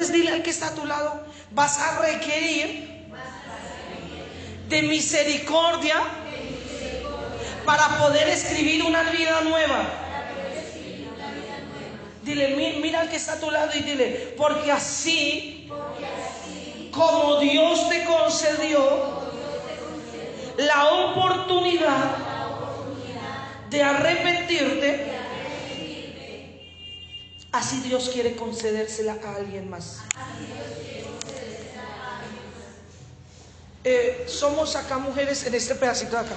Entonces dile al que está a tu lado, vas a requerir de misericordia para poder escribir una vida nueva. Dile, mira al que está a tu lado y dile, porque así como Dios te concedió la oportunidad de arrepentirte, así Dios quiere concedérsela a alguien más. Somos acá mujeres en este pedacito de acá.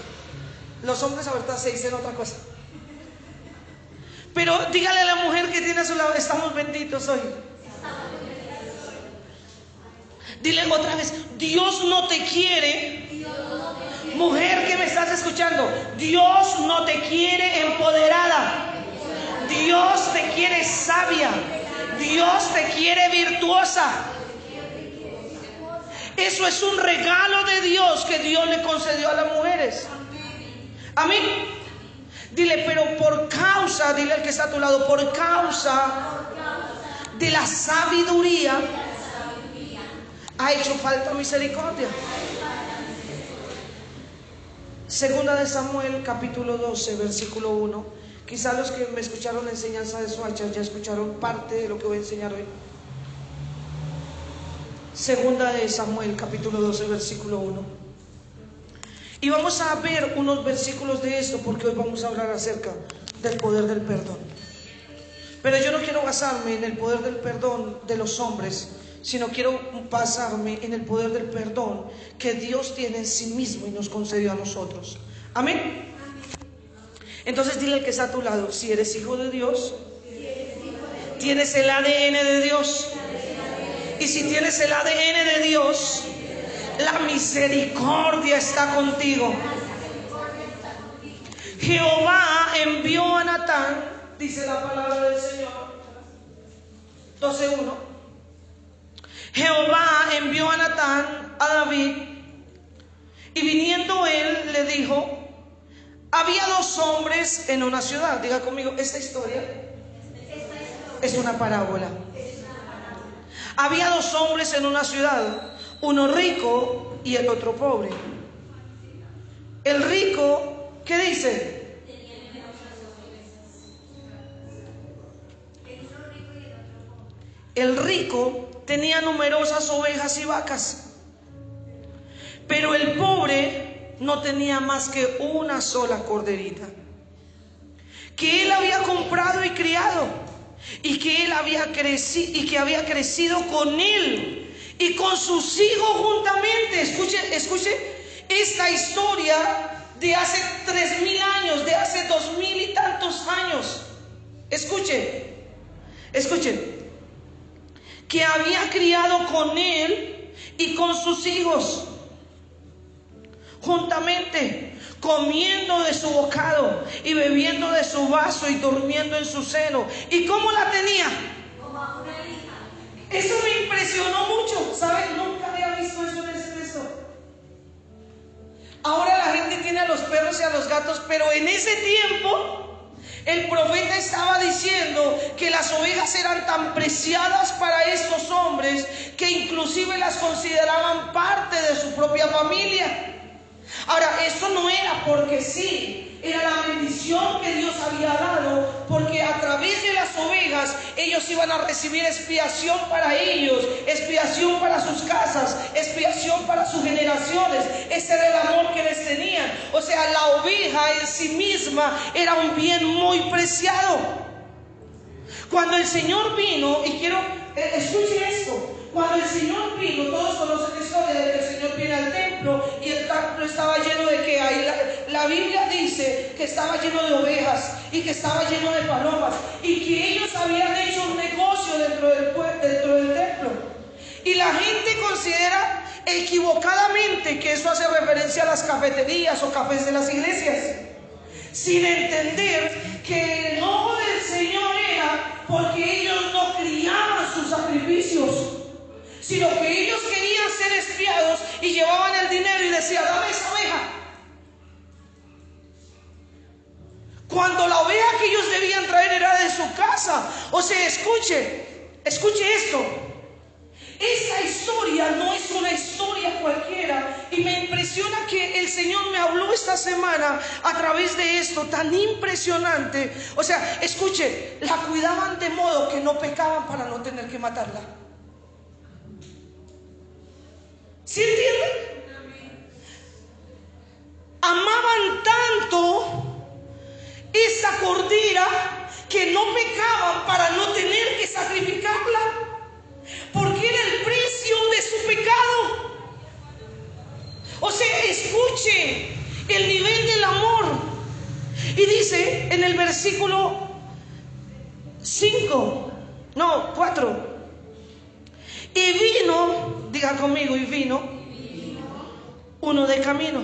Los hombres ahorita se dicen otra cosa. Pero dígale a la mujer que tiene a su lado, estamos benditos hoy. Dile otra vez, Dios no te quiere. Mujer que me estás escuchando, Dios no te quiere empoderada. Dios te quiere sabia. Dios te quiere virtuosa. Eso es un regalo de Dios que Dios le concedió a las mujeres. Amén. Dile, pero por causa, dile al que está a tu lado, por causa de la sabiduría ha hecho falta misericordia. Segunda de Samuel, capítulo 12, versículo 1. Quizá los que me escucharon la enseñanza de Swatcher ya escucharon parte de lo que voy a enseñar hoy. Segunda de Samuel, capítulo 12, versículo 1. Y vamos a ver unos versículos de esto porque hoy vamos a hablar acerca del poder del perdón. Pero yo no quiero basarme en el poder del perdón de los hombres, sino quiero basarme en el poder del perdón que Dios tiene en sí mismo y nos concedió a nosotros. Amén. Entonces dile al que está a tu lado, si eres hijo de Dios, tienes el ADN de Dios. Y si tienes el ADN de Dios, la misericordia está contigo. Jehová envió a Natán, dice la palabra del Señor, 12:1. Jehová envió a Natán a David, y viniendo él le dijo, había dos hombres en una ciudad. Diga conmigo, esta historia es una parábola. Había dos hombres en una ciudad, uno rico y el otro pobre. El rico, ¿qué dice? El rico tenía numerosas ovejas y vacas, pero el pobre no tenía más que una sola corderita, que él había comprado y criado, y que él había crecido, y que había crecido con él y con sus hijos juntamente. Escuche esta historia de hace 3000 años, de hace 2000 y tantos años. Escuche, que había criado con él y con sus hijos juntamente, comiendo de su bocado y bebiendo de su vaso y durmiendo en su seno. ¿Y cómo la tenía? Como a una hija. Eso me impresionó mucho, ¿saben? Nunca había visto eso en ese texto. Ahora la gente tiene a los perros y a los gatos, pero en ese tiempo el profeta estaba diciendo que las ovejas eran tan preciadas para estos hombres que inclusive las consideraban parte de su propia familia. Ahora, eso no era porque sí, era la bendición que Dios había dado, porque a través de las ovejas ellos iban a recibir expiación para ellos, expiación para sus casas, expiación para sus generaciones. Ese era el amor que les tenían. O sea, la oveja en sí misma era un bien muy preciado. Cuando el Señor vino, y quiero, escuchen esto. Cuando el Señor vino, todos conocen la historia de que el Señor viene al templo y el templo estaba lleno de que hay, la Biblia dice que estaba lleno de ovejas y que estaba lleno de palomas y que ellos habían hecho un negocio dentro del templo. Y la gente considera equivocadamente que eso hace referencia a las cafeterías o cafés de las iglesias, sin entender que el enojo del Señor era porque ellos no criaban sus sacrificios, sino que ellos querían ser espiados y llevaban el dinero y decían, dame esa oveja, cuando la oveja que ellos debían traer era de su casa. O sea, escuche esto. impresiona que el Señor me habló esta semana a través de esto tan impresionante. O sea, escuche, la cuidaban de modo que no pecaban para no tener que matarla. ¿Sí entienden? Amaban tanto esa cordera que no pecaban para no tener que sacrificarla, porque era el precio de su pecado. O sea, escuche el nivel del amor. Y dice en el versículo 4: y vino, diga conmigo, y vino uno de camino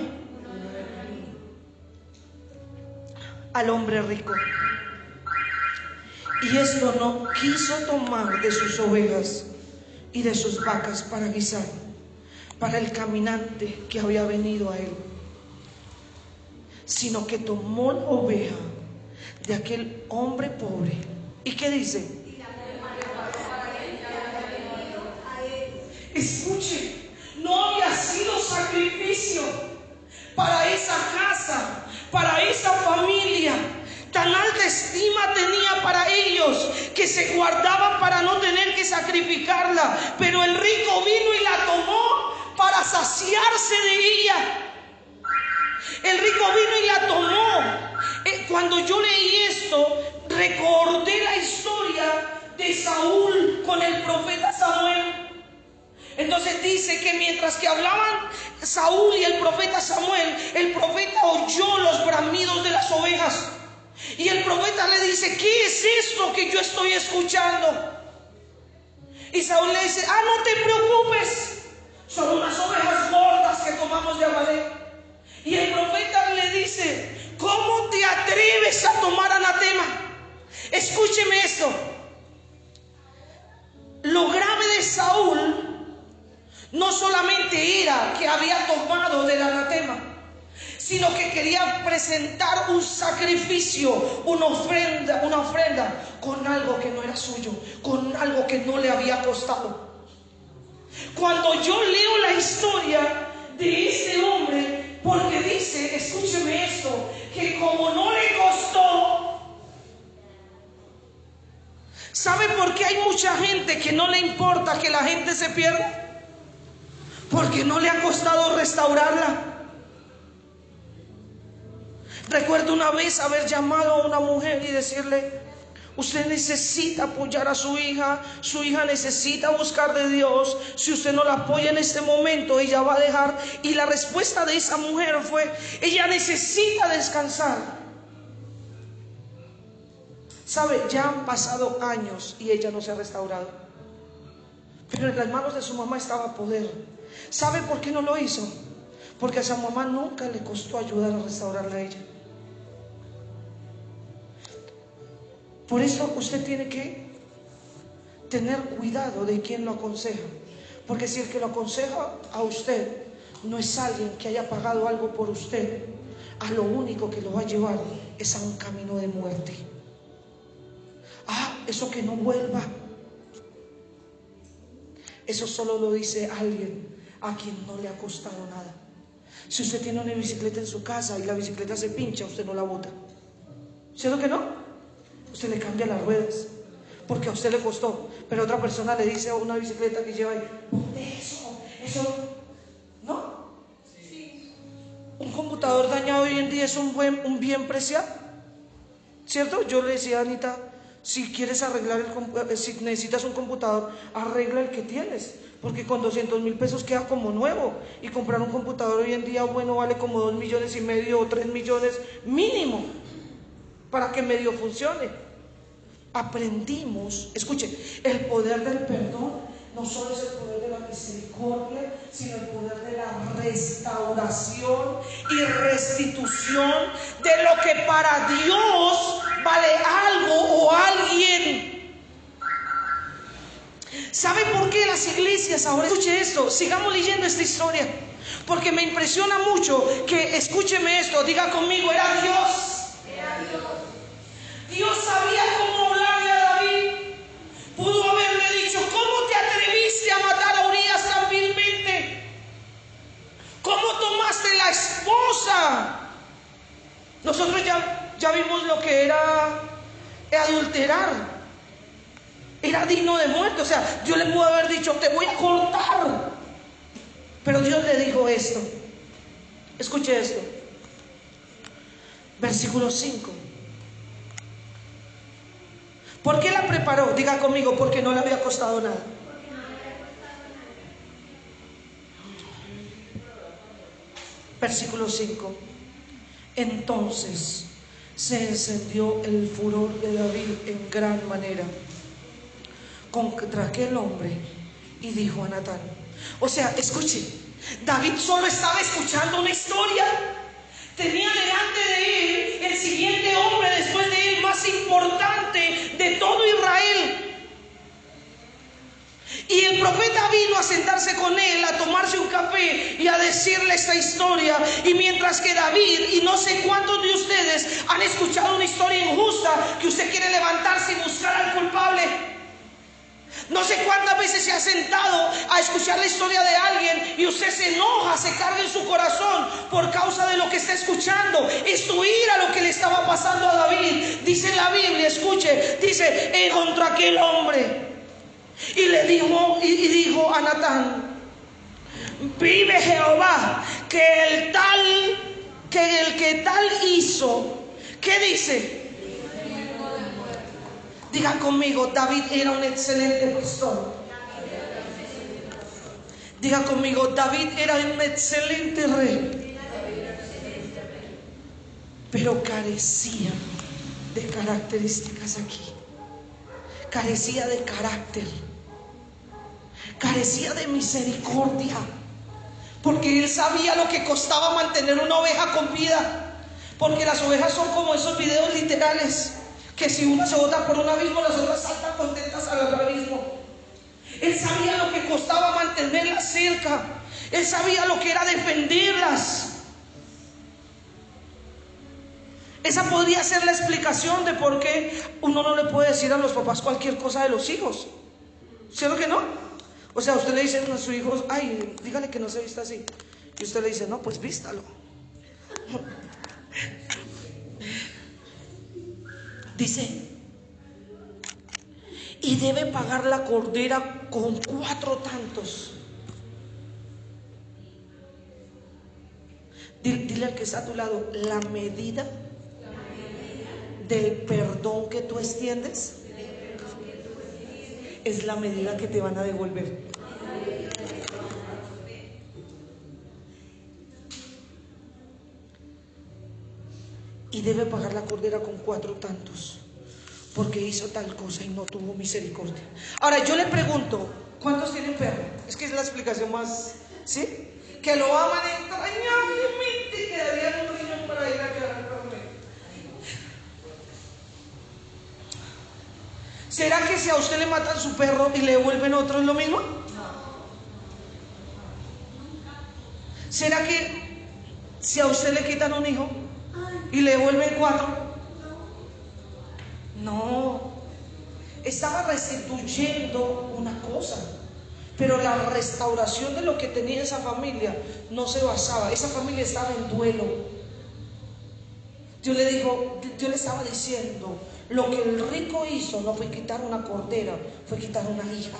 al hombre rico, y esto no quiso tomar de sus ovejas y de sus vacas para guisar para el caminante que había venido a él, sino que tomó la oveja de aquel hombre pobre. ¿Y qué dice? Escuche, no había sido sacrificio para esa casa, para esa familia. Tan alta estima tenía para ellos que se guardaban para no tener que sacrificarla. Pero el rico vino y la tomó para saciarse de ella. El rico vino y la tomó. Cuando yo leí esto, recordé la historia de Saúl con el profeta Samuel. Entonces dice que mientras que hablaban Saúl y el profeta Samuel, el profeta oyó los bramidos de las ovejas. Y el profeta le dice: ¿qué es esto que yo estoy escuchando? Y Saúl le dice: no te preocupes, son unas ovejas gordas que tomamos de Amalek. Y el profeta le dice: ¿cómo te atreves a tomar anatema? Escúcheme esto. Lo grave de Saúl no solamente era que había tomado del anatema, sino que quería presentar un sacrificio, una ofrenda con algo que no era suyo, con algo que no le había costado. Cuando yo leo la historia de este hombre, porque dice, escúcheme esto, que como no le costó. ¿Sabe por qué hay mucha gente que no le importa que la gente se pierda? Porque no le ha costado restaurarla. Recuerdo una vez haber llamado a una mujer y decirle: usted necesita apoyar a su hija necesita buscar de Dios. Si usted no la apoya en este momento, ella va a dejar. Y la respuesta de esa mujer fue: ella necesita descansar. ¿Sabe? Ya han pasado años y ella no se ha restaurado, pero en las manos de su mamá estaba poder. ¿Sabe por qué no lo hizo? Porque a su mamá nunca le costó ayudar a restaurarla a ella. Por eso usted tiene que tener cuidado de quién lo aconseja. Porque si el que lo aconseja a usted no es alguien que haya pagado algo por usted, a lo único que lo va a llevar es a un camino de muerte. Eso que no vuelva. Eso solo lo dice alguien a quien no le ha costado nada. Si usted tiene una bicicleta en su casa y la bicicleta se pincha, usted no la bota. ¿Cierto que no? Usted le cambia las ruedas porque a usted le costó. Pero otra persona le dice a una bicicleta que lleva ahí: ponte eso ¿no? Sí. Un computador dañado hoy en día es un bien preciado, ¿cierto? Yo le decía a Anita: si quieres arreglar si necesitas un computador, arregla el que tienes, porque con 200,000 pesos queda como nuevo. Y comprar un computador hoy en día bueno vale como 2,5 millones o 3 millones mínimo para que medio funcione. Aprendimos, escuche, el poder del perdón no solo es el poder de la misericordia, sino el poder de la restauración y restitución de lo que para Dios vale algo o alguien. ¿Sabe por qué las iglesias ahora? Escuche esto, sigamos leyendo esta historia, porque me impresiona mucho que, escúcheme esto, diga conmigo: era Dios. Era Dios. Dios sabía cómo hablarle a David. Pudo haberle dicho: ¿cómo te atreviste a matar a Urías tan vilmente? ¿Cómo tomaste adulterar era digno de muerte. O sea, Dios le pudo haber dicho: te voy a cortar. Pero Dios le dijo esto. Escuche esto. Versículo 5. ¿Por qué la preparó? Diga conmigo: porque no le había costado nada. Versículo 5. Entonces se encendió el furor de David en gran manera contra aquel hombre y dijo a Natán. O sea, escuche, David solo estaba escuchando una historia. Tenía delante de él el siguiente hombre después de él más importante de todo Israel. Y el profeta vino a sentarse con él, a tomarse un café y a decirle esta historia. Y mientras que David, y no sé cuántos de ustedes han escuchado una historia injusta, que usted quiere levantarse y buscar al culpable. No sé cuántas veces se ha sentado a escuchar la historia de alguien y usted se enoja, se carga en su corazón por causa de lo que está escuchando. Es tu ira lo que le estaba pasando a David. Dice en la Biblia, escuche, dice: contra aquel hombre. Y le dijo, y dijo a Natán: vive Jehová, que el que tal hizo. ¿Qué dice? Diga conmigo: David era un excelente pastor. Diga conmigo: David era un excelente rey, pero carecía de características aquí. Carecía de carácter, carecía de misericordia, porque él sabía lo que costaba mantener una oveja con vida. Porque las ovejas son como esos videos literales, que si una se bota por un abismo, las otras saltan contentas al otro abismo. Él sabía lo que costaba mantenerlas cerca. Él sabía lo que era defenderlas. Esa podría ser la explicación de por qué uno no le puede decir a los papás cualquier cosa de los hijos. ¿Cierto que no? O sea, usted le dice a su hijo: ay, dígale que no se vista así. Y usted le dice: no, pues vístalo. Dice: y debe pagar la cordera con 4 tantos. Dile al que está a tu lado: la medida del perdón que tú extiendes es la medida que te van a devolver. Y debe pagar la cordera con 4 tantos, porque hizo tal cosa y no tuvo misericordia. Ahora yo le pregunto: ¿cuántos tienen perro? Es que es la explicación más, ¿sí? Que lo aman entrañablemente, que darían un riñón para ir a quedar conmigo. ¿Será que si a usted le matan su perro y le devuelven otro es lo mismo? ¿Será que si a usted le quitan un hijo y le devuelven 4? No. Estaba restituyendo una cosa, pero la restauración de lo que tenía esa familia no se basaba. Esa familia estaba en duelo. Dios le estaba diciendo: lo que el rico hizo no fue quitar una cordera, fue quitar una hija.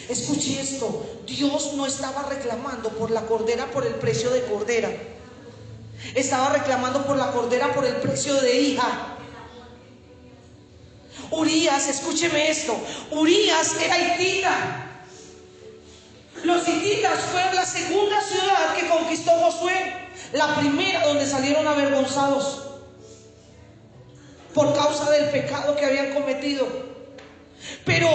Escuche esto: Dios no estaba reclamando por la cordera por el precio de cordera, estaba reclamando por la cordera por el precio de hija. Urías, escúcheme esto: Urías era hitita. Los hititas fueron la segunda ciudad que conquistó Josué. La primera donde salieron avergonzados por causa del pecado que habían cometido. Pero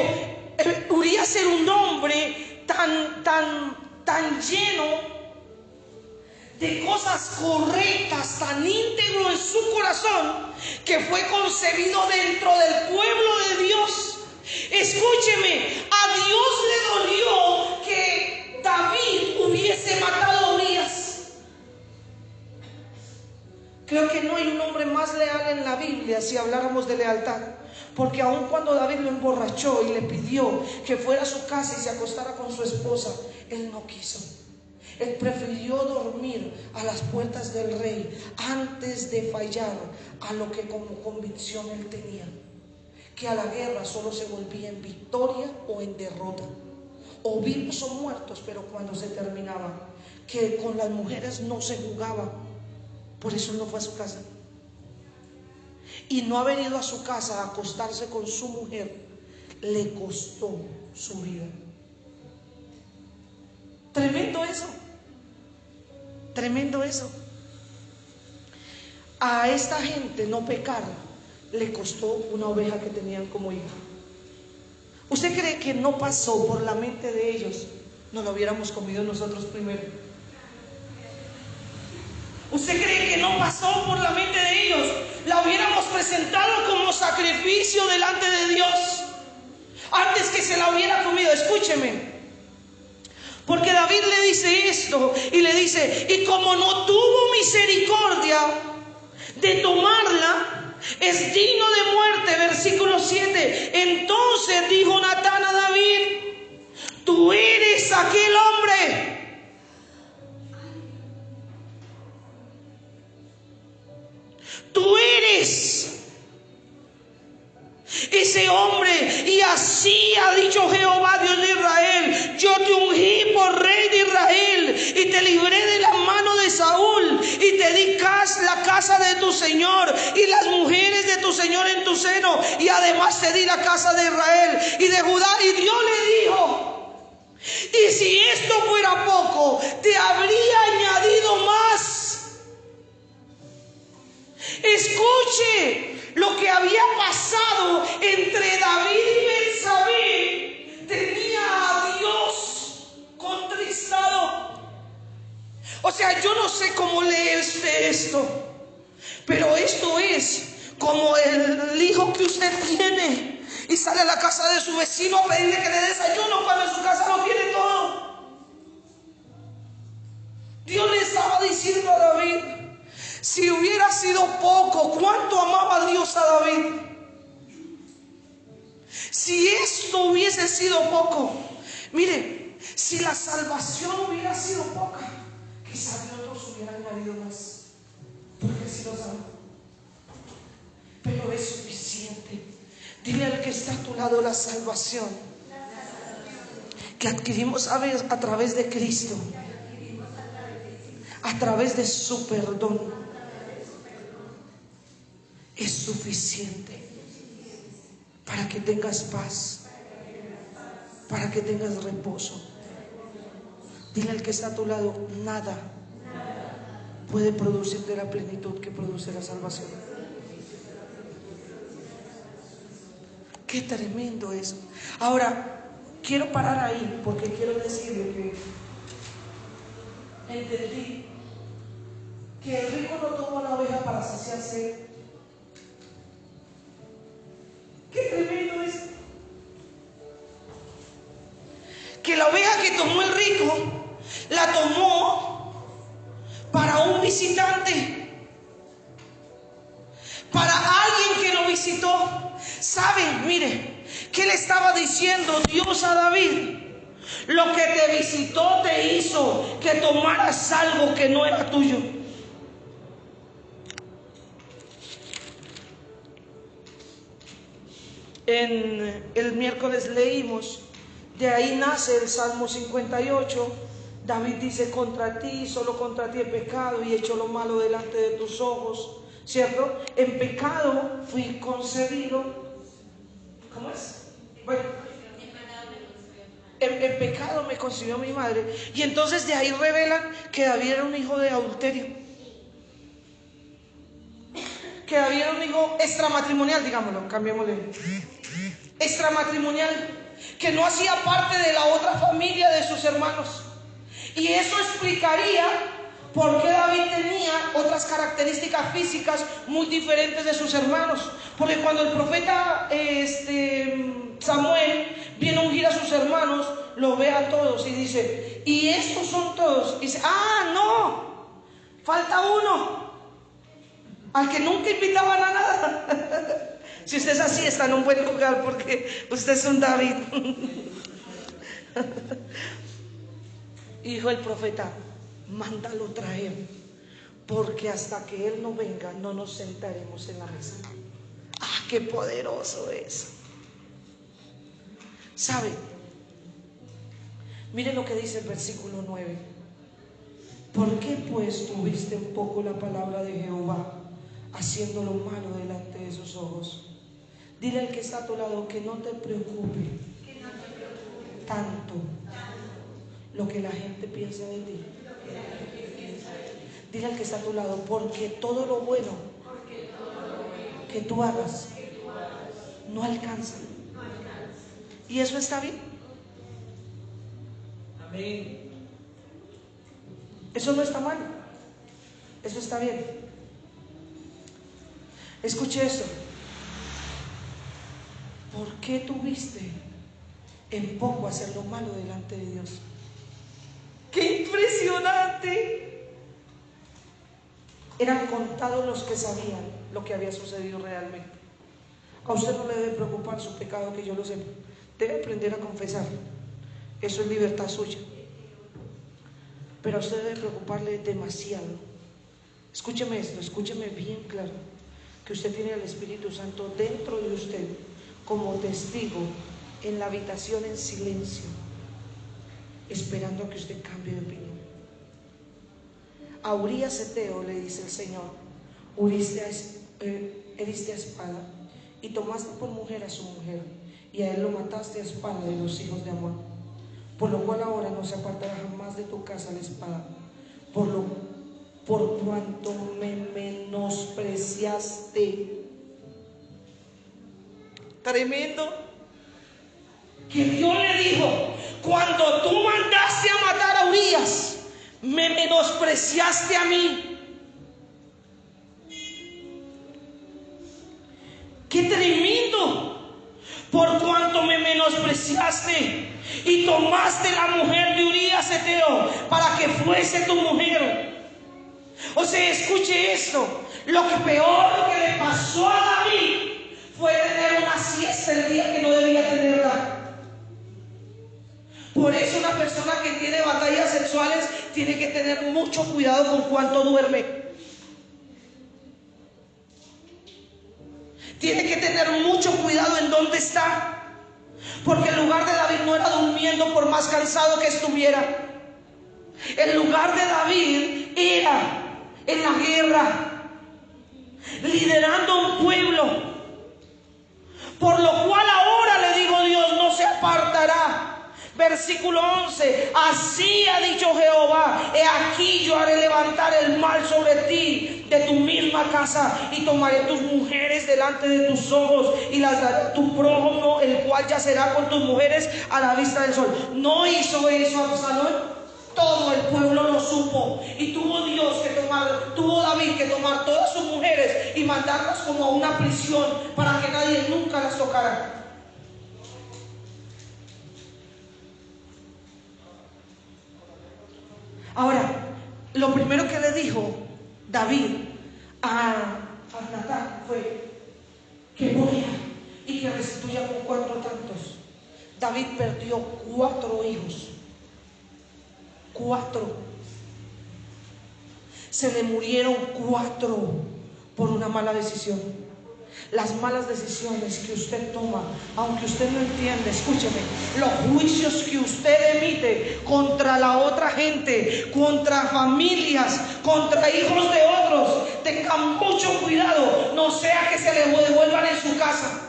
Urías era un hombre tan lleno de cosas correctas, tan íntegro en su corazón, que fue concebido dentro del pueblo de Dios. Escúcheme: a Dios le dolió que David hubiese matado a Urías. Creo que no hay un hombre más leal en la Biblia si habláramos de lealtad. Porque aun cuando David lo emborrachó y le pidió que fuera a su casa y se acostara con su esposa, él no quiso. Él prefirió dormir a las puertas del rey antes de fallar a lo que como convicción él tenía. Que a la guerra solo se volvía en victoria o en derrota. O vivos o muertos, pero cuando se terminaba. Que con las mujeres no se jugaba. Por eso él no fue a su casa. Y no haber ido a su casa a acostarse con su mujer le costó su vida. Tremendo eso. Tremendo eso. A esta gente no pecar le costó una oveja que tenían como hija. ¿Usted cree que no pasó por la mente de ellos? No lo hubiéramos comido nosotros primero. ¿Usted cree que no pasó por la mente de ellos? La hubiéramos presentado como sacrificio delante de Dios antes que se la hubiera comido. Escúcheme. Porque David le dice esto y le dice: y como no tuvo misericordia de tomarla, es digno de muerte. Versículo 7. Entonces dijo Natán a David: tú eres aquel hombre. Tú eres ese hombre, y así ha dicho Jehová Dios de Israel: yo te ungí por rey de Israel y te libré de la mano de Saúl y te di la casa de tu señor y las mujeres de tu señor en tu seno, y además te di la casa de Israel y de Judá. Y Dios le dijo: y si esto fuera poco, te habría añadido más. Escuche lo que había pasado entre David y Betsabé. Tenía a Dios contristado. O sea, yo no sé cómo lee usted esto, pero esto es como el hijo que usted tiene y sale a la casa de su vecino a pedirle que le dé desayuno cuando en su casa lo tiene todo. Dios le estaba diciendo a David: si hubiera sido poco, ¿cuánto amaba Dios a David? Si esto hubiese sido poco, mire, si la salvación hubiera sido poca, quizás Dios hubiera añadido más, porque si lo sabe. Pero es suficiente. Dile al que está a tu lado: la salvación que adquirimos a través de Cristo, a través de su perdón, es suficiente para que tengas paz, para que tengas reposo. Dile al que está a tu lado: nada puede producirte la plenitud que produce la salvación. Qué tremendo eso. Ahora, quiero parar ahí porque quiero decirle que entendí que el rico no tomó la oveja para saciarse. Qué tremendo es. Que la oveja que tomó el rico la tomó para un visitante, para alguien que lo visitó. ¿Saben? Mire, ¿qué le estaba diciendo Dios a David? Lo que te visitó te hizo que tomaras algo que no era tuyo. En el miércoles leímos, de ahí nace el Salmo 58. David dice: contra ti, solo contra ti he pecado y he hecho lo malo delante de tus ojos. ¿Cierto? En pecado fui concebido. ¿Cómo es? Bueno, en pecado me concibió mi madre. Y entonces de ahí revelan que David era un hijo de adulterio, que David era un hijo extramatrimonial, digámoslo, cambiémosle, extramatrimonial, que no hacía parte de la otra familia de sus hermanos. Y eso explicaría por qué David tenía otras características físicas muy diferentes de sus hermanos. Porque cuando el profeta Samuel viene a ungir a sus hermanos, lo ve a todos y dice: ¿y estos son todos? Y dice: ah, no, falta uno, al que nunca invitaban a nada. Si usted es así, está en un buen lugar, porque usted es un David. Y dijo el profeta: mándalo traer, porque hasta que él no venga no nos sentaremos en la mesa. ¡Ah, qué poderoso es! ¿Sabe? Mire lo que dice el versículo 9. ¿Por qué pues tuviste en poco la palabra de Jehová, haciendo lo malo delante de sus ojos? Dile al que está a tu lado que no te preocupe tanto lo que la gente piensa de ti. Dile al que está a tu lado: porque todo lo bueno que tú hagas no alcanza. Y eso está bien. Amén. Eso no está mal. Eso está bien. Escuche esto. ¿Por qué tuviste en poco hacer lo malo delante de Dios? ¡Qué impresionante! Eran contados los que sabían lo que había sucedido realmente. A usted no le debe preocupar su pecado, que yo lo sepa. Debe aprender a confesar. Eso es libertad suya. Pero a usted debe preocuparle demasiado. Escúcheme esto, escúcheme bien claro. Que usted tiene al Espíritu Santo dentro de usted como testigo en la habitación en silencio, esperando a que usted cambie de opinión. A Urías Eteo le dice el Señor: heriste a espada y tomaste por mujer a su mujer, y a él lo mataste a espada de los hijos de Amón. Por lo cual ahora no se apartará jamás de tu casa la espada, por cuanto me menospreciaste. Tremendo. Que Dios le dijo: cuando tú mandaste a matar a Urías, me menospreciaste a mí. ¡Qué tremendo! Por cuanto me menospreciaste y tomaste la mujer de Urías Eteo para que fuese tu mujer. O sea, escuche esto: lo que peor que le pasó a David fue tener una siesta el día que no debía tenerla. Por eso una persona que tiene batallas sexuales tiene que tener mucho cuidado con cuánto duerme. Tiene que tener mucho cuidado en dónde está. Porque el lugar de David no era durmiendo por más cansado que estuviera. El lugar de David era en la guerra, liderando un pueblo. Por lo cual ahora le digo: Dios no se apartará. Versículo 11: así ha dicho Jehová: he aquí yo haré levantar el mal sobre ti de tu misma casa, y tomaré tus mujeres delante de tus ojos, y las daré a tu prójimo, el cual yacerá con tus mujeres a la vista del sol. ¿No hizo eso Absalón? Todo el pueblo lo supo, y tuvo David que tomar todas sus mujeres y mandarlas como a una prisión para que nadie nunca las tocara. Ahora, lo primero que le dijo David a Natán fue que muera y que restituya con 4 tantos. David perdió 4 hijos. 4. Se le murieron 4 por una mala decisión. Las malas decisiones que usted toma, aunque usted no entiende, escúcheme, los juicios que usted emite contra la otra gente, contra familias, contra hijos de otros, tengan mucho cuidado, no sea que se le devuelvan en su casa.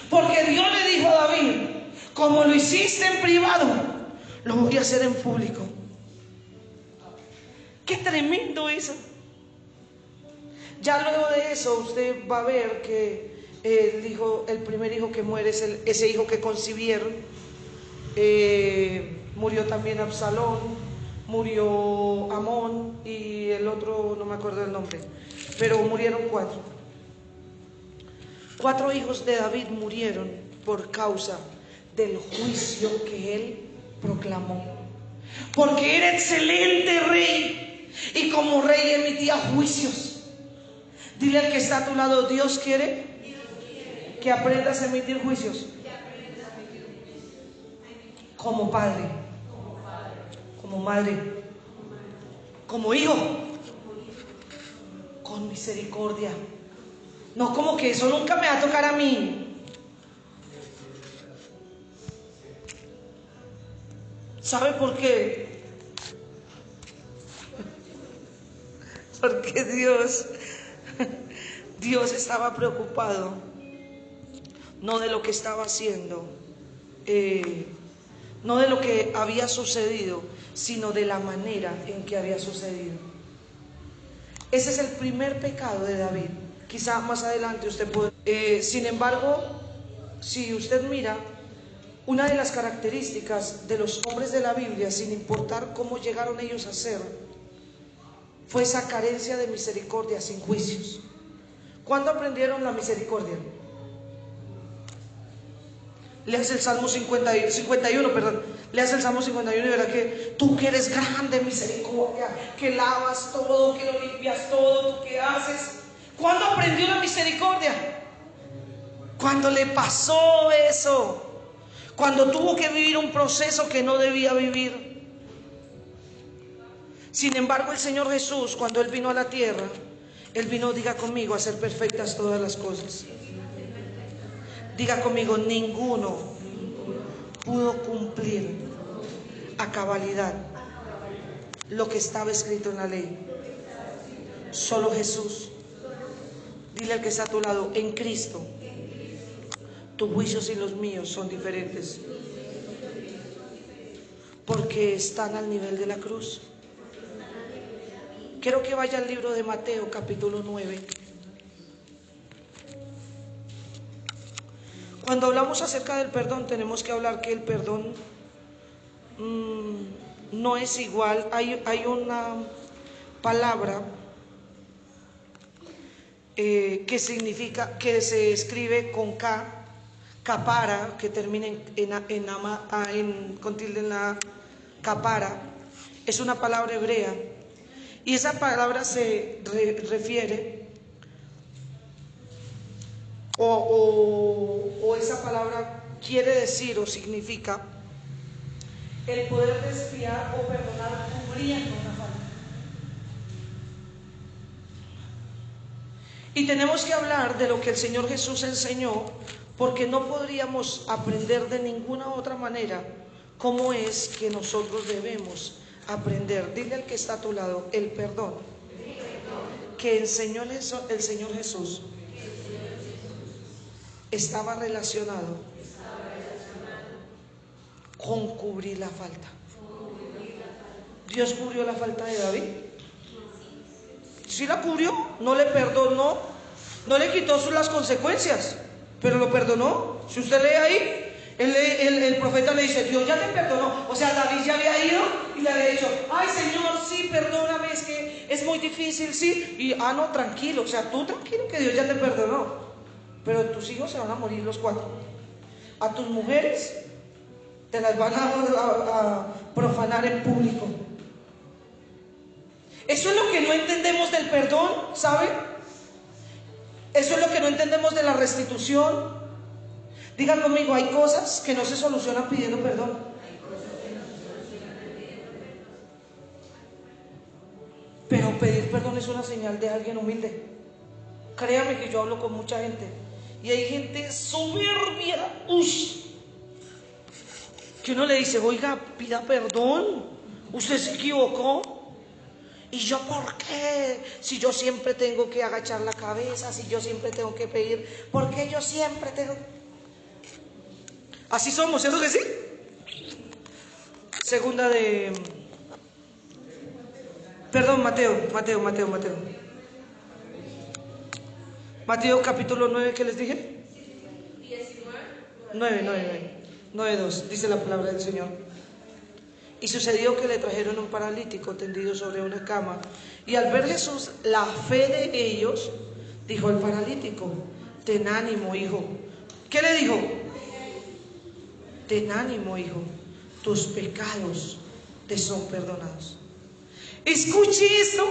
Porque Dios le dijo a David: como lo hiciste en privado, lo voy a hacer en público. ¡Qué tremendo eso! Ya luego de eso usted va a ver que el primer hijo que muere es ese hijo que concibieron. Murió también Absalón, murió Amón y el otro no me acuerdo el nombre, pero murieron 4. 4 hijos de David murieron por causa del juicio que él proclamó. Porque era excelente rey y como rey emitía juicios. Dile al que está a tu lado: Dios quiere que aprendas a emitir juicios como padre. como madre, como hijo, con misericordia. No como que eso nunca me va a tocar a mí. ¿Sabe por qué? Porque Dios estaba preocupado, no de lo que estaba haciendo, no de lo que había sucedido, sino de la manera en que había sucedido. Ese es el primer pecado de David. Quizá más adelante usted puede... sin embargo, si usted mira, una de las características de los hombres de la Biblia, sin importar cómo llegaron ellos a ser, fue esa carencia de misericordia sin juicios. ¿Cuándo aprendieron la misericordia? Leas el Salmo 51, perdón. Leas el Salmo 51 y verá que tú que eres grande misericordia, que lavas todo, que lo limpias todo, ¿tú qué haces? ¿Cuándo aprendió la misericordia? Cuando le pasó eso, cuando tuvo que vivir un proceso que no debía vivir. Sin embargo, el Señor Jesús, cuando Él vino a la tierra, Él vino, diga conmigo, a hacer perfectas todas las cosas. Diga conmigo, ninguno pudo cumplir a cabalidad lo que estaba escrito en la ley. Solo Jesús. Dile al que está a tu lado, en Cristo, tus juicios y los míos son diferentes, porque están al nivel de la cruz. Quiero que vaya al libro de Mateo, capítulo 9. Cuando hablamos acerca del perdón, tenemos que hablar que el perdón no es igual. Hay una palabra que significa, que se escribe con K, capara, que termina con tilde en la capara. Es una palabra hebrea. Y esa palabra se refiere, o esa palabra quiere decir o significa el poder desviar o perdonar cubriendo una falta. Y tenemos que hablar de lo que el Señor Jesús enseñó, porque no podríamos aprender de ninguna otra manera cómo es que nosotros debemos aprender. Dile al que está a tu lado, el perdón que enseñó el Señor Jesús estaba relacionado con cubrir la falta. Dios cubrió la falta de David. Sí la cubrió, no le perdonó, no le quitó las consecuencias, pero lo perdonó. Si usted lee ahí, el profeta le dice, Dios ya te perdonó. O sea, David ya había ido y le había dicho, ay Señor, sí, perdóname, es que es muy difícil, sí. Y no, tranquilo, o sea, tú tranquilo que Dios ya te perdonó. Pero tus hijos se van a morir los 4. A tus mujeres te las van a profanar en público. Eso es lo que no entendemos del perdón, ¿saben? Eso es lo que no entendemos de la restitución. Digan conmigo, hay cosas que no se solucionan pidiendo perdón. Pero pedir perdón es una señal de alguien humilde. Créame que yo hablo con mucha gente y hay gente soberbia, que uno le dice, oiga, pida perdón, usted se equivocó. ¿Y yo por qué? Si yo siempre tengo que agachar la cabeza, si yo siempre tengo que pedir, ¿por qué yo siempre tengo? Así somos, ¿cierto que sí? Segunda de... Perdón, Mateo. Mateo capítulo 9, ¿qué les dije? 9:2, dice la palabra del Señor. Y sucedió que le trajeron un paralítico tendido sobre una cama. Y al ver Jesús la fe de ellos, dijo al paralítico, ten ánimo, hijo. ¿Qué le dijo? Ten ánimo, hijo, tus pecados te son perdonados. Escuche esto,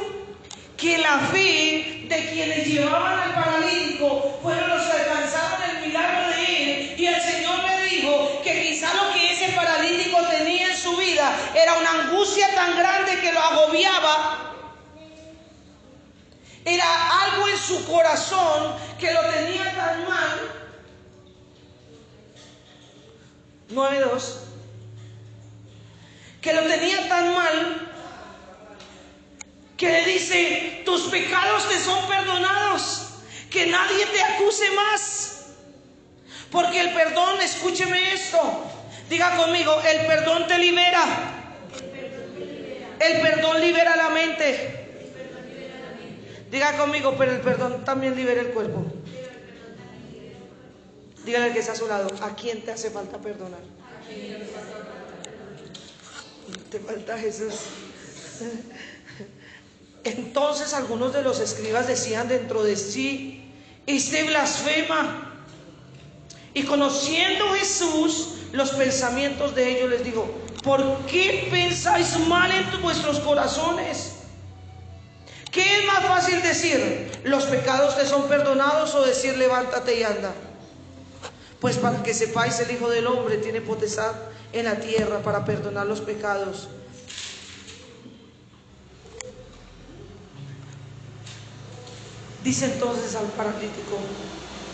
que la fe de quienes llevaban al paralítico fueron los que alcanzaron el milagro de él. Y el Señor le dijo que quizá lo que ese paralítico tenía en su vida era una angustia angustia tan grande que lo agobiaba, era algo en su corazón que lo tenía tan mal. 9:2. Que lo tenía tan mal que le dice: tus pecados te son perdonados, que nadie te acuse más. Porque el perdón, escúcheme esto, diga conmigo, el perdón te libera. El perdón libera la mente. Diga conmigo, pero el perdón también libera el cuerpo. Dígale al que está a su lado: ¿a quién te hace falta perdonar? Te falta Jesús. Entonces algunos de los escribas decían dentro de sí: este blasfema. Y conociendo Jesús los pensamientos de ellos, les dijo: ¿por qué pensáis mal en vuestros corazones? ¿Qué es más fácil decir: los pecados te son perdonados, o decir: levántate y anda? Pues para que sepáis, el Hijo del Hombre tiene potestad en la tierra para perdonar los pecados. Dice entonces al paralítico: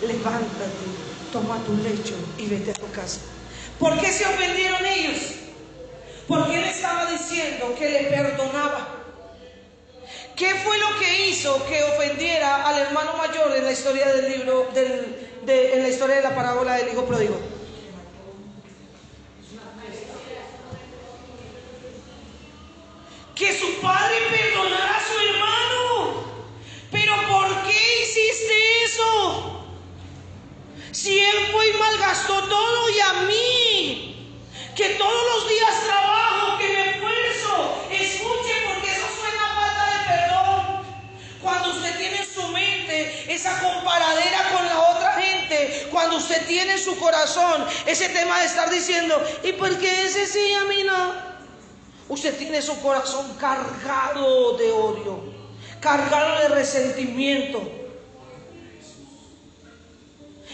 levántate, toma tu lecho y vete a tu casa. ¿Por qué se ofendieron ellos? Porque él estaba diciendo que le perdonaba. ¿Qué fue lo que hizo que ofendiera al hermano mayor en la historia del libro, en la historia de la parábola del hijo pródigo? Que su padre perdonara a su hermano. ¿Pero por qué hiciste eso? Si él fue y malgastó todo, y a mí, que todos los días trabajo, que me esfuerzo. Escuche, porque eso suena a falta de perdón. Cuando usted tiene en su mente esa comparadera con la otra gente, cuando usted tiene en su corazón ese tema de estar diciendo: ¿y por qué ese sí y a mí no? Usted tiene su corazón cargado de odio, cargado de resentimiento.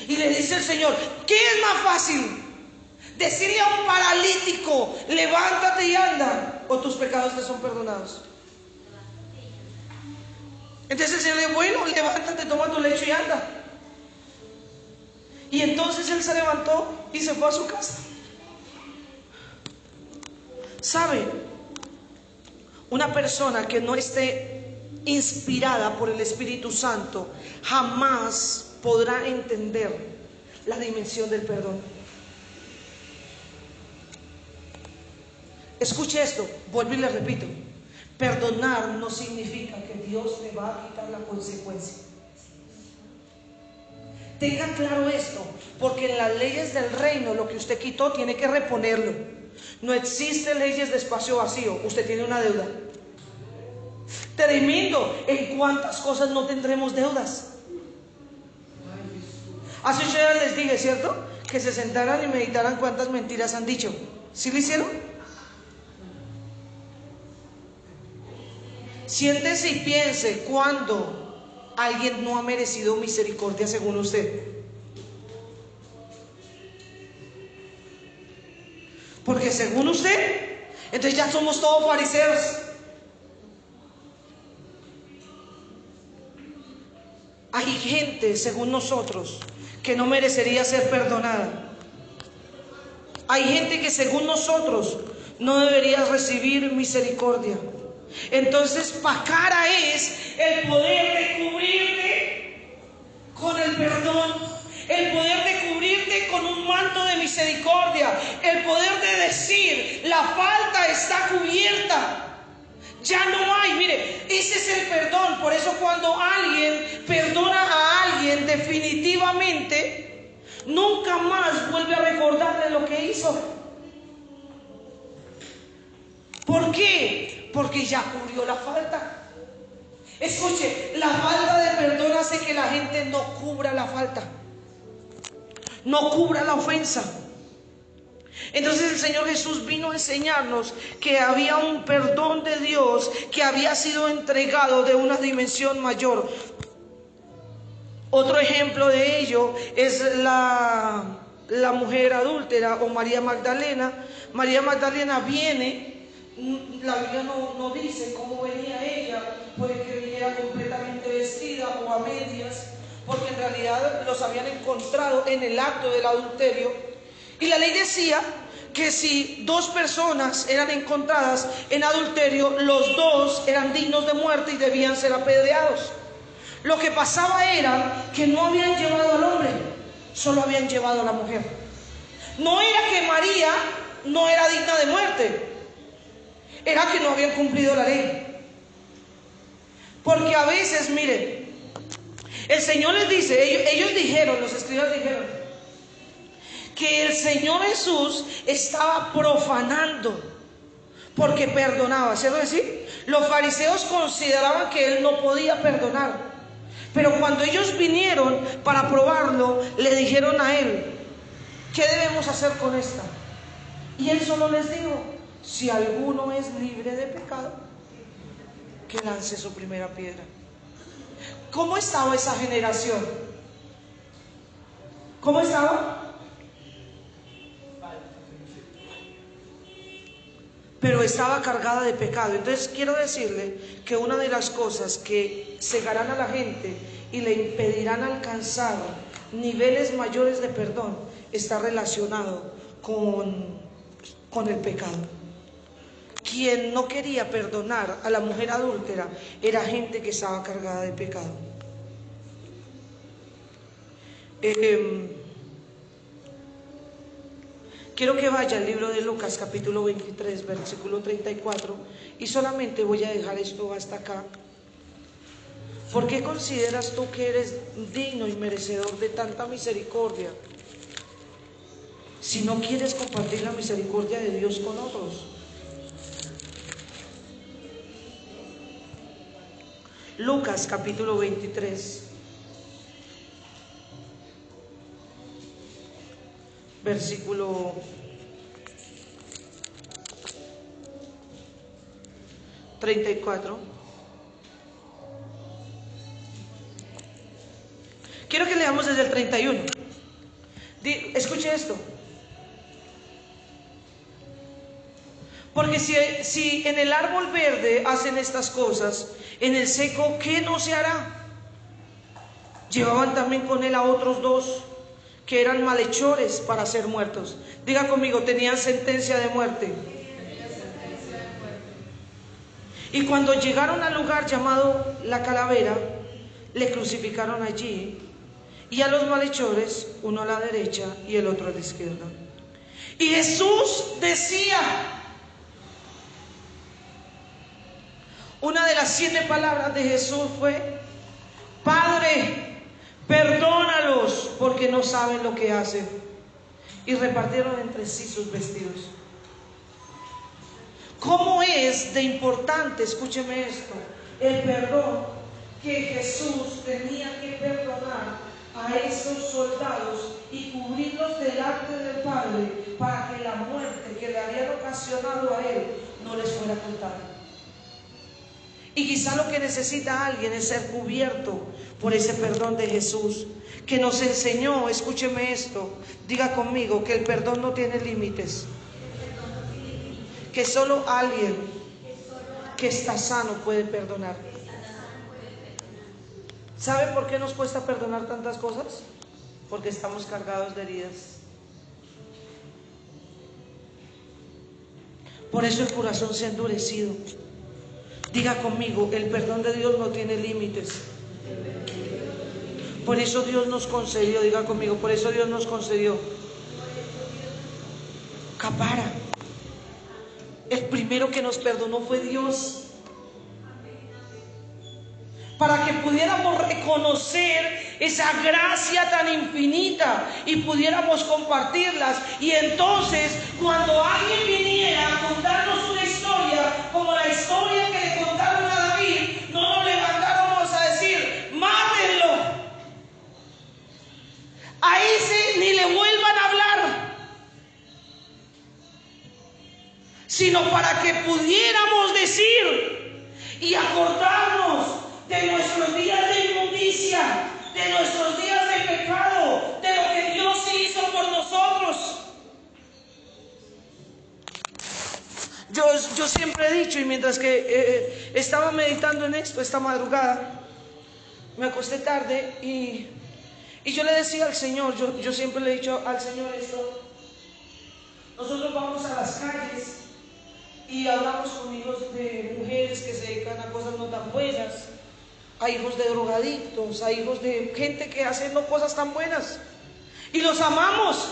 Y le dice el Señor: ¿qué es más fácil? ¿Decirle a un paralítico: levántate y anda, o tus pecados te son perdonados? Entonces el Señor le dice: bueno, levántate, toma tu lecho y anda. Y entonces él se levantó y se fue a su casa. ¿Sabe? Una persona que no esté inspirada por el Espíritu Santo jamás podrá entender la dimensión del perdón. Escuche esto, vuelvo y le repito: perdonar no significa que Dios te va a quitar la consecuencia. Tenga claro esto, porque en las leyes del reino lo que usted quitó tiene que reponerlo. No existe leyes de espacio vacío. Usted tiene una deuda. Tremendo. ¿En cuántas cosas no tendremos deudas? Hace 8 días les dije, ¿cierto?, que se sentaran y meditaran cuántas mentiras han dicho. ¿Sí lo hicieron? Siéntese y piense cuando alguien no ha merecido misericordia según usted. Porque según usted, entonces ya somos todos fariseos. Hay gente, según nosotros, que no merecería ser perdonada. Hay gente que según nosotros no debería recibir misericordia. Entonces, cara es el poder de cubrirte con el perdón, el poder de cubrirte con un manto de misericordia, el poder de decir: la falta está cubierta, ya no hay. Mire, ese es el perdón. Por eso cuando alguien perdona a alguien, definitivamente nunca más vuelve a recordarle lo que hizo. ¿Por qué? Porque ya cubrió la falta. Escuche, la falta de perdón hace que la gente no cubra la falta, no cubra la ofensa. Entonces el Señor Jesús vino a enseñarnos que había un perdón de Dios que había sido entregado de una dimensión mayor. Otro ejemplo de ello es la mujer adúltera o María Magdalena. María Magdalena viene La Biblia no dice cómo venía ella, puede que viniera completamente vestida o a medias, porque en realidad los habían encontrado en el acto del adulterio. Y la ley decía que si dos personas eran encontradas en adulterio, los dos eran dignos de muerte y debían ser apedreados. Lo que pasaba era que no habían llevado al hombre, solo habían llevado a la mujer. No era que María no era digna de muerte, era que no habían cumplido la ley. Porque a veces, miren, el Señor les dice, ellos dijeron, los escribas dijeron, que el Señor Jesús estaba profanando porque perdonaba, ¿cierto decir? Los fariseos consideraban que Él no podía perdonar, pero cuando ellos vinieron para probarlo, le dijeron a Él, ¿qué debemos hacer con esta? Y Él solo les dijo, si alguno es libre de pecado, que lance su primera piedra. ¿Cómo estaba esa generación? ¿Cómo estaba? Pero estaba cargada de pecado. Entonces quiero decirle que una de las cosas que cegarán a la gente y le impedirán alcanzar niveles mayores de perdón está relacionado con el pecado. Quien no quería perdonar a la mujer adúltera era gente que estaba cargada de pecado. Quiero que vaya al libro de Lucas capítulo 23 versículo 34 y solamente voy a dejar esto hasta acá. ¿Por qué consideras tú que eres digno y merecedor de tanta misericordia si no quieres compartir la misericordia de Dios con otros? Lucas capítulo 23 versículo 34. Quiero que leamos desde el 31. Escuche esto. Porque si en el árbol verde hacen estas cosas, en el seco, ¿qué no se hará? Llevaban también con él a otros dos que eran malhechores para ser muertos. Diga conmigo, tenían sentencia de muerte. Y cuando llegaron al lugar llamado La Calavera, le crucificaron allí, y a los malhechores, uno a la derecha y el otro a la izquierda. Y Jesús decía, una de las 7 palabras de Jesús fue, Padre, perdónalos porque no saben lo que hacen. Y repartieron entre sí sus vestidos. ¿Cómo es de importante, escúcheme esto, el perdón que Jesús tenía que perdonar a esos soldados y cubrirlos delante del Padre para que la muerte que le habían ocasionado a él no les fuera contada? Y quizá lo que necesita alguien es ser cubierto por ese perdón de Jesús, que nos enseñó, escúcheme esto, diga conmigo, que el perdón no tiene límites, que solo alguien que está sano puede perdonar. ¿Sabe por qué nos cuesta perdonar tantas cosas? Porque estamos cargados de heridas. Por eso el corazón se ha endurecido. Diga conmigo, el perdón de Dios no tiene límites. Por eso Dios nos concedió, diga conmigo, por eso Dios nos concedió capara. El primero que nos perdonó fue Dios, para que pudiéramos reconocer esa gracia tan infinita y pudiéramos compartirlas. Y entonces, cuando alguien viniera a contarnos una historia como la historia que le contaron a David, no nos levantáramos a decir, mátenlo, a ese ni le vuelvan a hablar, sino para que pudiéramos decir y acordarnos de nuestros días de inmundicia, de nuestros días de pecado, de lo que Dios hizo por nosotros. Yo siempre he dicho, y mientras que estaba meditando en esto esta madrugada, me acosté tarde y yo le decía al Señor, yo siempre le he dicho al Señor esto: nosotros vamos a las calles y hablamos con hijos de mujeres que se dedican a cosas no tan buenas, a hijos de drogadictos, a hijos de gente que hace no cosas tan buenas, y los amamos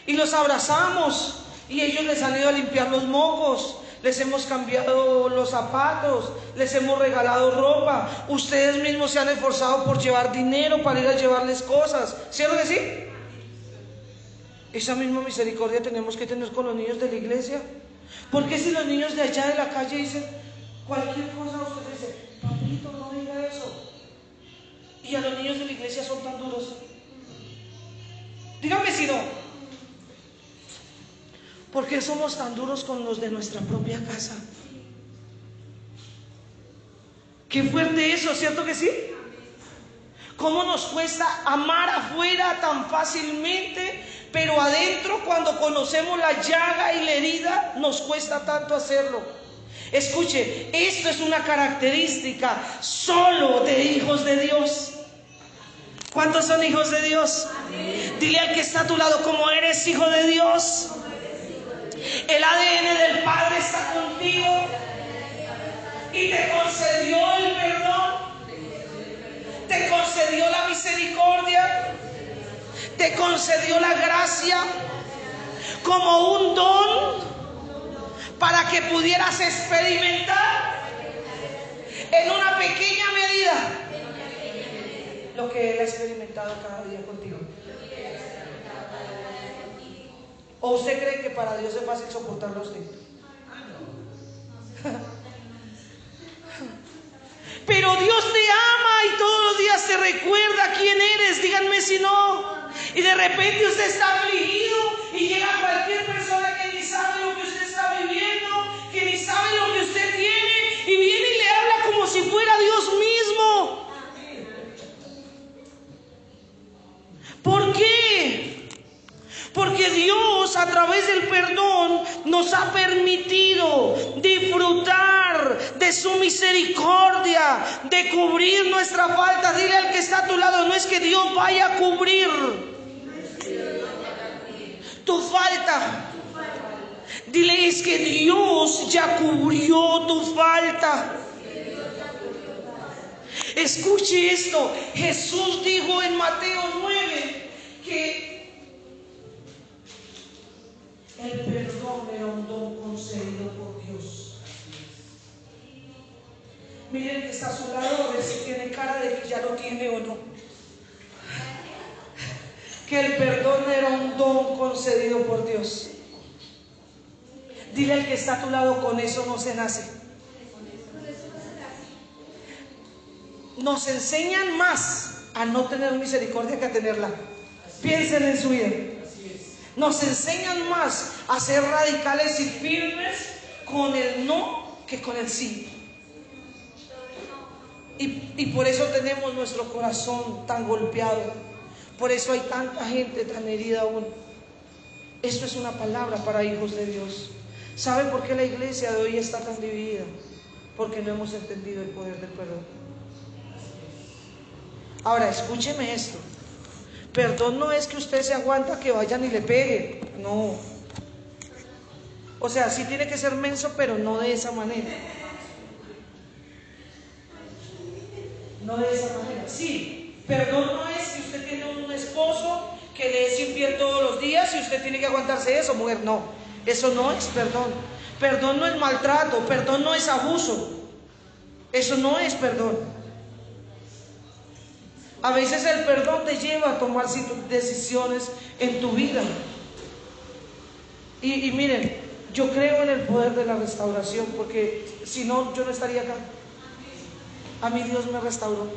y los abrazamos, y ellos les han ido a limpiar los mocos, les hemos cambiado los zapatos, les hemos regalado ropa, ustedes mismos se han esforzado por llevar dinero para ir a llevarles cosas, ¿cierto que sí? Esa misma misericordia tenemos que tener con los niños de la iglesia. Porque si los niños de allá de la calle dicen cualquier cosa, usted dice: papito, no diga eso. Y a los niños de la iglesia son tan duros. Dígame si no. ¿Por qué somos tan duros con los de nuestra propia casa? Qué fuerte eso, ¿cierto que sí? ¿Cómo nos cuesta amar afuera tan fácilmente, pero adentro, cuando conocemos la llaga y la herida, nos cuesta tanto hacerlo? Escuche, esto es una característica solo de hijos de Dios. ¿Cuántos son hijos de Dios? Amén. Dile al que está a tu lado: ¿cómo eres hijo de Dios? El ADN del Padre está contigo y te concedió el perdón, te concedió la misericordia, te concedió la gracia como un don para que pudieras experimentar en una pequeña medida lo que Él ha experimentado cada día contigo. ¿O usted cree que para Dios es fácil soportarlo a usted? Pero Dios te ama y todos los días te recuerda quién eres. Díganme si no. Y de repente usted está afligido y llega cualquier persona que ni sabe lo que usted está viviendo, que ni sabe lo que usted tiene, y viene y le habla como si fuera Dios mismo. ¿Por qué? Porque Dios, a través del perdón, nos ha permitido disfrutar de su misericordia, de cubrir nuestra falta. Dile al que está a tu lado: no es que Dios vaya a cubrir tu falta. Dile: es que Dios ya cubrió tu falta. Escuche esto. Jesús dijo en Mateo 9 que el perdón era un don concedido por Dios. Miren que está a su lado, a ver si tiene cara de que ya lo tiene o no. Que el perdón era un don concedido por Dios. Dile al que está a tu lado: con eso no se nace. Nos enseñan más a no tener misericordia que a tenerla. Piensen en su vida. Nos enseñan más a ser radicales y firmes con el no que con el sí. Y por eso tenemos nuestro corazón tan golpeado. Por eso hay tanta gente tan herida aún. Esto es una palabra para hijos de Dios. ¿Sabe por qué la iglesia de hoy está tan dividida? Porque no hemos entendido el poder del perdón. Ahora, escúcheme esto. Perdón no es que usted se aguanta que vayan y le peguen. No. O sea, sí tiene que ser menso, pero no de esa manera. No de esa manera. Sí, perdón no es que usted tiene un esposo que le es infiel todos los días y usted tiene que aguantarse eso, mujer. No, eso no es perdón. Perdón no es maltrato, perdón no es abuso. Eso no es perdón. A veces el perdón te lleva a tomar decisiones en tu vida. Y miren, yo creo en el poder de la restauración, porque si no, yo no estaría acá. A mí Dios me restauró.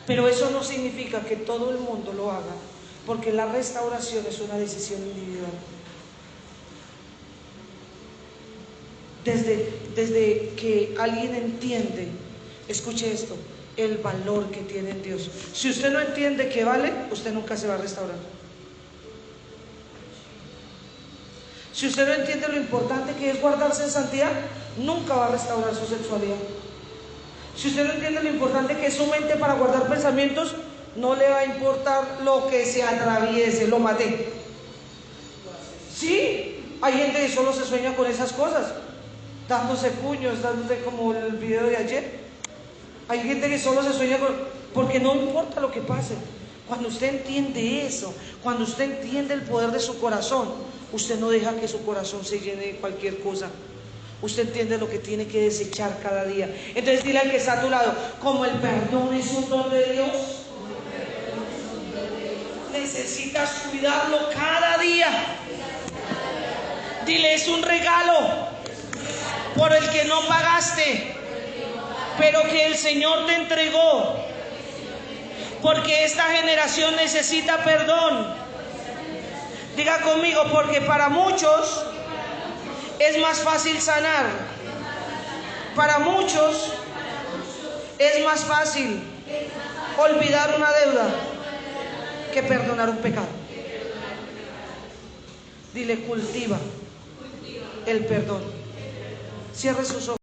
Pero eso no significa que todo el mundo lo haga, porque la restauración es una decisión individual. Desde que alguien entiende, escuche esto, el valor que tiene en Dios. Si usted no entiende que vale, usted nunca se va a restaurar. Si usted no entiende lo importante que es guardarse en santidad, nunca va a restaurar su sexualidad. Si usted no entiende lo importante que es su mente para guardar pensamientos, no le va a importar lo que se atraviese, lo maté. Sí, hay gente que solo se sueña con esas cosas, dándose puños, dándose como el video de ayer. Hay gente que solo se sueña porque no importa lo que pase. Cuando usted entiende eso, cuando usted entiende el poder de su corazón, usted no deja que su corazón se llene de cualquier cosa. Usted entiende lo que tiene que desechar cada día. Entonces dile al que está a tu lado, como el perdón es un don de Dios, necesitas cuidarlo cada día. Dile, es un regalo por el que no pagaste, pero que el Señor te entregó, porque esta generación necesita perdón. Diga conmigo, porque para muchos es más fácil sanar. Para muchos es más fácil olvidar una deuda que perdonar un pecado. Dile, cultiva el perdón. Cierre sus ojos.